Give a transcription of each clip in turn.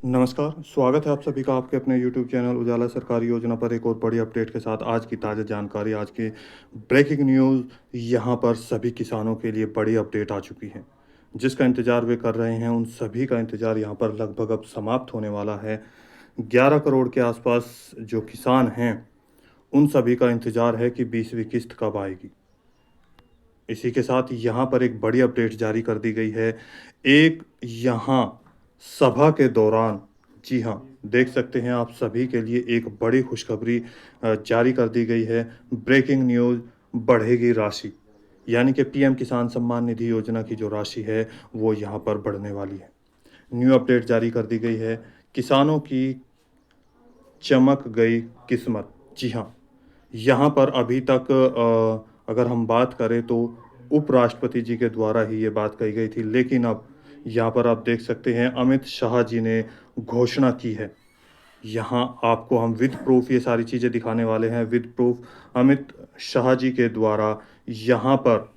नमस्कार, स्वागत है आप सभी का आपके अपने यूट्यूब चैनल उजाला सरकारी योजना पर एक और बड़ी अपडेट के साथ। आज की ताज़ा जानकारी, आज की ब्रेकिंग न्यूज़, यहाँ पर सभी किसानों के लिए बड़ी अपडेट आ चुकी है। जिसका इंतज़ार वे कर रहे हैं, उन सभी का इंतज़ार यहाँ पर लगभग अब समाप्त होने वाला है। 11 करोड़ के आसपास जो किसान हैं, उन सभी का इंतज़ार है कि 20वीं किस्त कब आएगी। इसी के साथ यहाँ पर एक बड़ी अपडेट जारी कर दी गई है। एक यहाँ सभा के दौरान, जी हाँ, देख सकते हैं आप सभी के लिए एक बड़ी खुशखबरी जारी कर दी गई है। ब्रेकिंग न्यूज़, बढ़ेगी राशि। यानी कि पीएम किसान सम्मान निधि योजना की जो राशि है, वो यहाँ पर बढ़ने वाली है। न्यू अपडेट जारी कर दी गई है। किसानों की चमक गई किस्मत। जी हाँ, यहाँ पर अभी तक अगर हम बात करें तो उपराष्ट्रपति जी के द्वारा ही ये बात कही गई थी, लेकिन अब यहाँ पर आप देख सकते हैं अमित शाह जी ने घोषणा की है। यहाँ आपको हम विद प्रूफ ये सारी चीज़ें दिखाने वाले हैं। विद प्रूफ अमित शाह जी के द्वारा यहाँ पर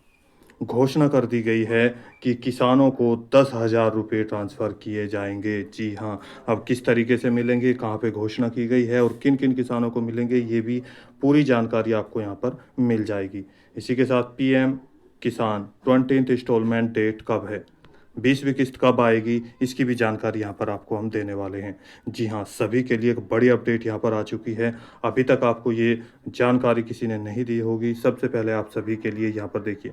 घोषणा कर दी गई है कि किसानों को 10,000 रुपये ट्रांसफ़र किए जाएँगे। जी हाँ, अब किस तरीके से मिलेंगे, कहाँ पे घोषणा की गई है और किन-किन किसानों को मिलेंगे, ये भी पूरी जानकारी आपको यहाँ पर मिल जाएगी। इसी के साथ पीएम किसान 20th इंस्टॉलमेंट डेट कब है? 20वीं किस्त कब आएगी? इसकी भी जानकारी यहाँ पर आपको हम देने वाले हैं। जी हाँ, सभी के लिए एक बड़ी अपडेट यहाँ पर आ चुकी है। अभी तक आपको ये जानकारी किसी ने नहीं दी होगी। सबसे पहले आप सभी के लिए यहाँ पर देखिए,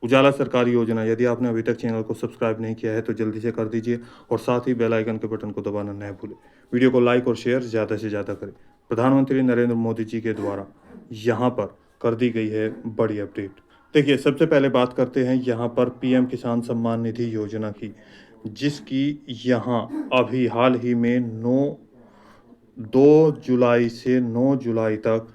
उजाला सरकारी योजना, यदि आपने अभी तक चैनल को सब्सक्राइब नहीं किया है तो जल्दी से कर दीजिए और साथ ही बेल आइकन के बटन को दबाना न भूलें। वीडियो को लाइक और शेयर ज़्यादा से ज़्यादा करें। प्रधानमंत्री नरेंद्र मोदी जी के द्वारा यहाँ पर कर दी गई है बड़ी अपडेट। देखिए, सबसे पहले बात करते हैं यहाँ पर पीएम किसान सम्मान निधि योजना की, जिसकी यहाँ अभी हाल ही में 2 जुलाई से 9 जुलाई तक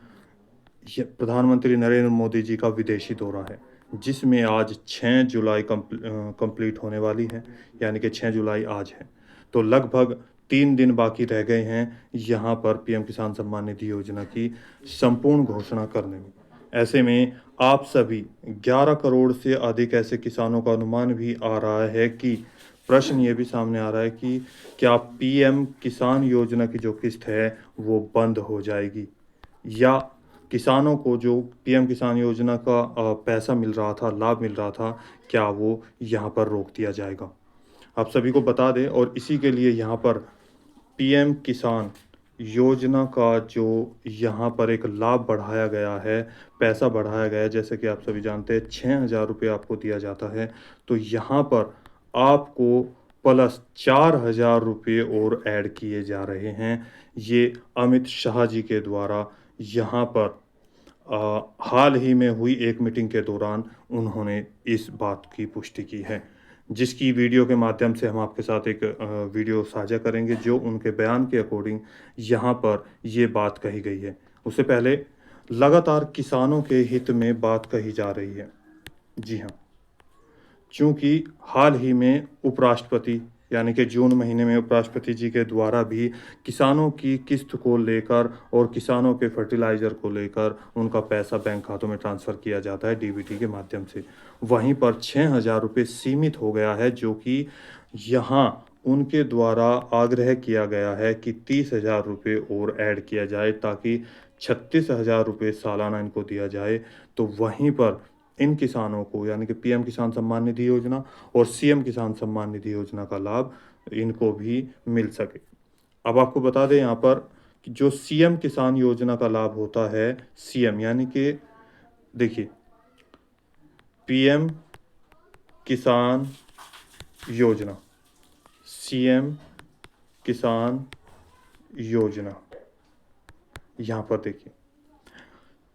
ये प्रधानमंत्री नरेंद्र मोदी जी का विदेशी दौरा है, जिसमें आज 6 जुलाई कंप्लीट होने वाली है, यानी कि 6 जुलाई आज है। तो लगभग 3 दिन बाकी रह गए हैं यहाँ पर पीएम किसान सम्मान निधि योजना की संपूर्ण घोषणा करने में। ऐसे में आप सभी 11 करोड़ से अधिक ऐसे किसानों का अनुमान भी आ रहा है कि प्रश्न ये भी सामने आ रहा है कि क्या पीएम किसान योजना की जो किस्त है, वो बंद हो जाएगी या किसानों को जो पीएम किसान योजना का पैसा मिल रहा था, लाभ मिल रहा था, क्या वो यहाँ पर रोक दिया जाएगा? आप सभी को बता दें और इसी के लिए यहाँ पर पीएम किसान योजना का जो यहाँ पर एक लाभ बढ़ाया गया है, पैसा बढ़ाया गया है, जैसे कि आप सभी जानते हैं 6,000 रुपये आपको दिया जाता है, तो यहाँ पर आपको प्लस 4,000 रुपये और ऐड किए जा रहे हैं। ये अमित शाह जी के द्वारा यहाँ पर हाल ही में हुई एक मीटिंग के दौरान उन्होंने इस बात की पुष्टि की है, जिसकी वीडियो के माध्यम से हम आपके साथ एक वीडियो साझा करेंगे, जो उनके बयान के अकॉर्डिंग यहाँ पर ये बात कही गई है। उससे पहले लगातार किसानों के हित में बात कही जा रही है। जी हाँ। चूँकि हाल ही में उपराष्ट्रपति, यानी कि जून महीने में उपराष्ट्रपति जी के द्वारा भी किसानों की किस्त को लेकर और किसानों के फर्टिलाइज़र को लेकर उनका पैसा बैंक खातों में ट्रांसफ़र किया जाता है डीबीटी के माध्यम से। वहीं पर 6,000 रुपये सीमित हो गया है, जो कि यहाँ उनके द्वारा आग्रह किया गया है कि 30,000 रुपये और ऐड किया जाए, ताकि 36,000 रुपये सालाना इनको दिया जाए। तो वहीं पर इन किसानों को, यानी कि पीएम किसान सम्मान निधि योजना और सीएम किसान सम्मान निधि योजना का लाभ इनको भी मिल सके। अब आपको बता दें यहाँ पर कि जो सीएम किसान योजना का लाभ होता है, सीएम यानी कि देखिए, पीएम किसान योजना, सीएम किसान योजना, यहाँ पर देखिए,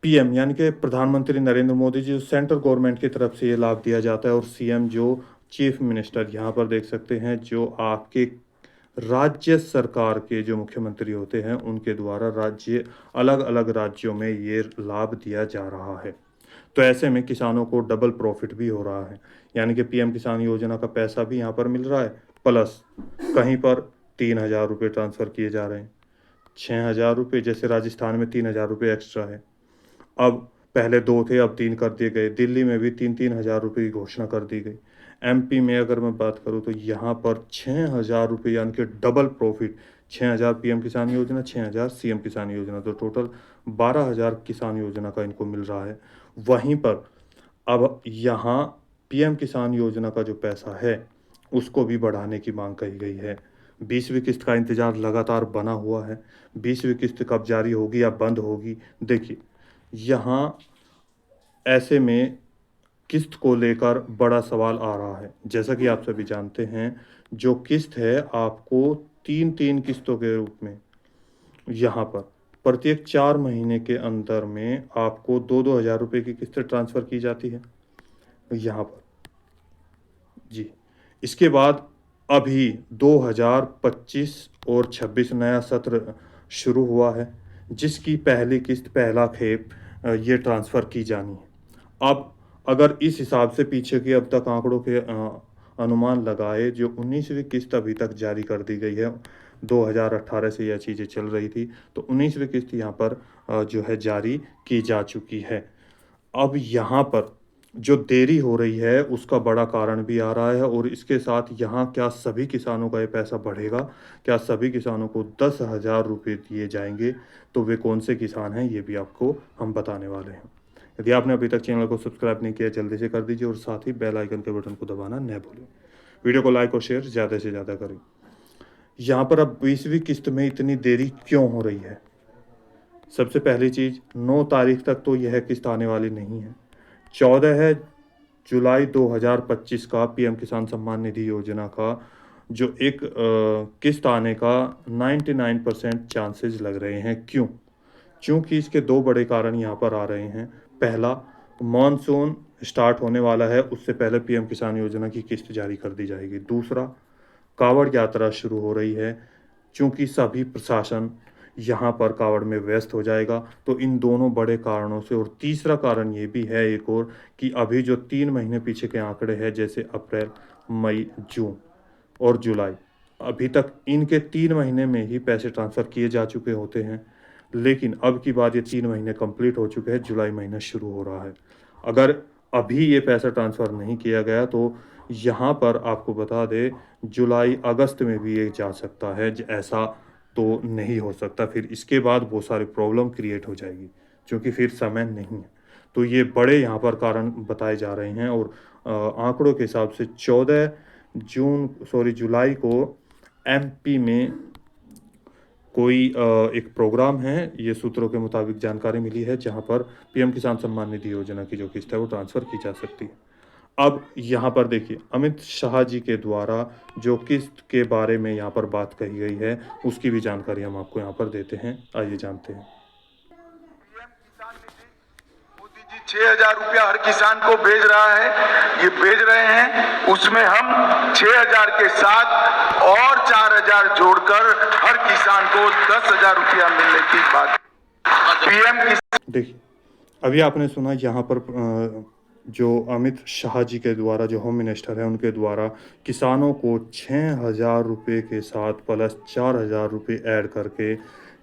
पीएम यानी कि प्रधानमंत्री नरेंद्र मोदी जी, सेंट्रल गवर्नमेंट की तरफ से ये लाभ दिया जाता है और सीएम जो चीफ मिनिस्टर, यहाँ पर देख सकते हैं, जो आपके राज्य सरकार के जो मुख्यमंत्री होते हैं, उनके द्वारा राज्य, अलग-अलग राज्यों में ये लाभ दिया जा रहा है। तो ऐसे में किसानों को डबल प्रॉफ़िट भी हो रहा है, यानी कि पीएम किसान योजना का पैसा भी यहाँ पर मिल रहा है, प्लस कहीं पर 3,000 रुपये ट्रांसफ़र किए जा रहे हैं। 6,000 रुपये, जैसे राजस्थान में 3,000 रुपये एक्स्ट्रा है। अब पहले 2 थे, अब 3 कर दिए गए। दिल्ली में भी 3-3 हज़ार रुपये की घोषणा कर दी गई। एमपी में अगर मैं बात करूँ तो यहाँ पर 6,000 रुपये यानी कि डबल प्रॉफिट, 6,000 पीएम किसान योजना, 6,000 सीएम किसान योजना, तो टोटल 12,000 किसान योजना का इनको मिल रहा है। वहीं पर अब यहाँ पीएम किसान योजना का जो पैसा है उसको भी बढ़ाने की मांग कही गई है। 20वीं किस्त का इंतज़ार लगातार बना हुआ है। 20वीं किस्त कब जारी होगी या बंद होगी? देखिए, यहाँ ऐसे में किस्त को लेकर बड़ा सवाल आ रहा है। जैसा कि आप सभी जानते हैं, जो किस्त है आपको 3-3 किस्तों के रूप में यहाँ पर प्रत्येक 4 महीने के अंदर में आपको 2-2 हज़ार रुपये की किस्त ट्रांसफ़र की जाती है यहाँ पर। जी, इसके बाद अभी 2025 और 26 नया सत्र शुरू हुआ है, जिसकी पहली किस्त पहला खेप ये ट्रांसफ़र की जानी है। अब अगर इस हिसाब से पीछे के अब तक आंकड़ों के अनुमान लगाए, जो 19वीं किस्त अभी तक जारी कर दी गई है, 2018 से यह चीज़ें चल रही थी, तो 19वीं किस्त यहाँ पर जो है जारी की जा चुकी है। अब यहाँ पर जो देरी हो रही है उसका बड़ा कारण भी आ रहा है, और इसके साथ यहाँ क्या सभी किसानों का ये पैसा बढ़ेगा? क्या सभी किसानों को 10,000 रुपये दिए जाएंगे? तो वे कौन से किसान हैं, ये भी आपको हम बताने वाले हैं। यदि आपने अभी तक चैनल को सब्सक्राइब नहीं किया, जल्दी से कर दीजिए और साथ ही बेल आइकन के बटन को दबाना न भूलें। वीडियो को लाइक और शेयर ज़्यादा से ज़्यादा करें। यहाँ पर अब 20वीं किस्त में इतनी देरी क्यों हो रही है? सबसे पहली चीज़, 9 तारीख तक तो यह किस्त आने वाली नहीं है। 14 है जुलाई 2025 का पीएम किसान सम्मान निधि योजना का जो एक किस्त आने का 99% चांसेस लग रहे हैं। क्यों? चूँकि इसके 2 बड़े कारण यहाँ पर आ रहे हैं। पहला, मानसून स्टार्ट होने वाला है, उससे पहले पीएम किसान योजना की किस्त जारी कर दी जाएगी। दूसरा, कावड़ यात्रा शुरू हो रही है, चूँकि सभी प्रशासन यहाँ पर कावड़ में व्यस्त हो जाएगा, तो इन दोनों बड़े कारणों से। और तीसरा कारण ये भी है एक और, कि अभी जो 3 महीने पीछे के आंकड़े हैं, जैसे अप्रैल, मई, जून और जुलाई, अभी तक इनके 3 महीने में ही पैसे ट्रांसफ़र किए जा चुके होते हैं। लेकिन अब की बात, ये 3 महीने कंप्लीट हो चुके हैं, जुलाई महीना शुरू हो रहा है। अगर अभी ये पैसा ट्रांसफ़र नहीं किया गया तो यहाँ पर आपको बता दें, जुलाई अगस्त में भी ये जा सकता है। ऐसा तो नहीं हो सकता, फिर इसके बाद बहुत सारी प्रॉब्लम क्रिएट हो जाएगी, क्योंकि फिर समय नहीं है। तो ये बड़े यहाँ पर कारण बताए जा रहे हैं। और आंकड़ों के हिसाब से 14 जुलाई को एमपी में कोई एक प्रोग्राम है, ये सूत्रों के मुताबिक जानकारी मिली है, जहाँ पर पीएम किसान सम्मान निधि योजना की जो किस्त है वो ट्रांसफ़र की जा सकती है। अब यहाँ पर देखिए, अमित शाह जी के द्वारा जो किस्त के बारे में यहाँ पर बात कही गई है, उसकी भी जानकारी हम आपको यहाँ पर देते हैं। आइए जानते हैं। मोदी जी 6,000 रुपया हर किसान को भेज रहा है, ये भेज रहे हैं। उसमें हम 6,000 के साथ और 4,000 जोड़कर हर किसान को 10,000 रुपया मिलने की बात पीएम किसान। देखिए, अभी आपने सुना यहाँ पर जो अमित शाह जी के द्वारा, जो होम मिनिस्टर है, उनके द्वारा किसानों को 6,000 रुपये के साथ प्लस 4,000 रुपये ऐड करके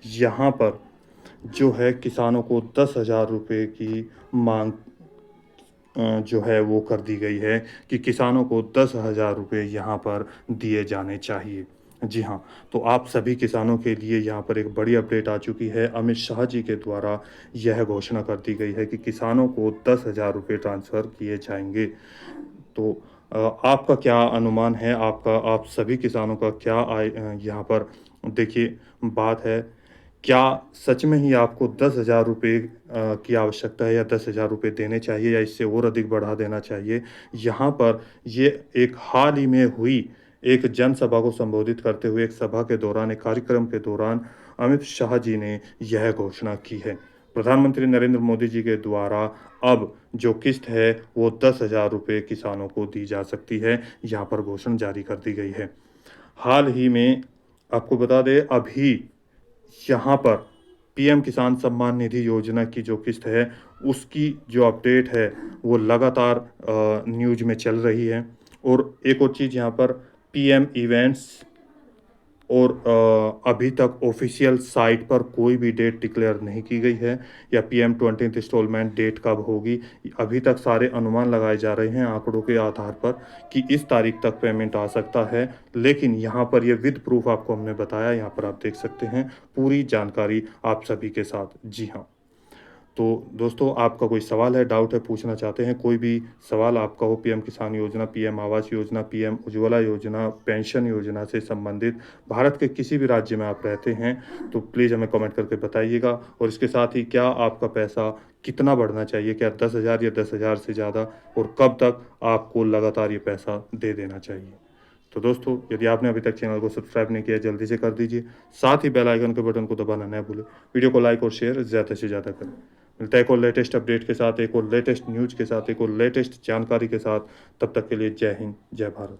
यहाँ पर जो है किसानों को 10,000 रुपये की मांग जो है वो कर दी गई है, कि किसानों को 10,000 रुपये यहाँ पर दिए जाने चाहिए। जी हाँ, तो आप सभी किसानों के लिए यहाँ पर एक बड़ी अपडेट आ चुकी है। अमित शाह जी के द्वारा यह घोषणा कर दी गई है कि किसानों को 10,000 रुपये ट्रांसफ़र किए जाएंगे। तो आपका क्या अनुमान है? आप सभी किसानों का क्या यहाँ पर देखिए बात है, क्या सच में ही आपको 10,000 रुपये की आवश्यकता है, या 10,000 रुपये देने चाहिए, या इससे और अधिक बढ़ा देना चाहिए? यहाँ पर ये एक हाल ही में हुई एक जनसभा को संबोधित करते हुए, एक सभा के दौरान, एक कार्यक्रम के दौरान अमित शाह जी ने यह घोषणा की है। प्रधानमंत्री नरेंद्र मोदी जी के द्वारा अब जो किस्त है वो 10,000 रुपये किसानों को दी जा सकती है, यहाँ पर घोषणा जारी कर दी गई है। हाल ही में आपको बता दें, अभी यहाँ पर पीएम किसान सम्मान निधि योजना की जो किस्त है, उसकी जो अपडेट है वो लगातार न्यूज़ में चल रही है। और एक और चीज़ यहाँ पर, पीएम इवेंट्स और अभी तक ऑफिशियल साइट पर कोई भी डेट डिक्लेयर नहीं की गई है या PM 20th इंस्टॉलमेंट डेट कब होगी। अभी तक सारे अनुमान लगाए जा रहे हैं आंकड़ों के आधार पर कि इस तारीख तक पेमेंट आ सकता है, लेकिन यहाँ पर ये विद प्रूफ आपको हमने बताया, यहाँ पर आप देख सकते हैं पूरी जानकारी आप सभी के साथ। जी हाँ, तो दोस्तों आपका कोई सवाल है, डाउट है, पूछना चाहते हैं, कोई भी सवाल आपका हो PM किसान योजना, PM आवास योजना, PM उज्ज्वला योजना, पेंशन योजना से संबंधित भारत के किसी भी राज्य में आप रहते हैं तो प्लीज़ हमें कमेंट करके बताइएगा। और इसके साथ ही क्या आपका पैसा कितना बढ़ना चाहिए, क्या 10,000 या 10,000 से ज़्यादा, और कब तक आपको लगातार ये पैसा दे देना चाहिए। तो दोस्तों यदि आपने अभी तक चैनल को सब्सक्राइब नहीं किया जल्दी से कर दीजिए, साथ ही बेल आइकन के बटन को दबाना न भूलें, वीडियो को लाइक और शेयर ज़्यादा से ज़्यादा करें। मिलता है एक और लेटेस्ट अपडेट के साथ, एक और लेटेस्ट न्यूज़ के साथ, एक और लेटेस्ट जानकारी के साथ। तब तक के लिए जय हिंद, जय भारत।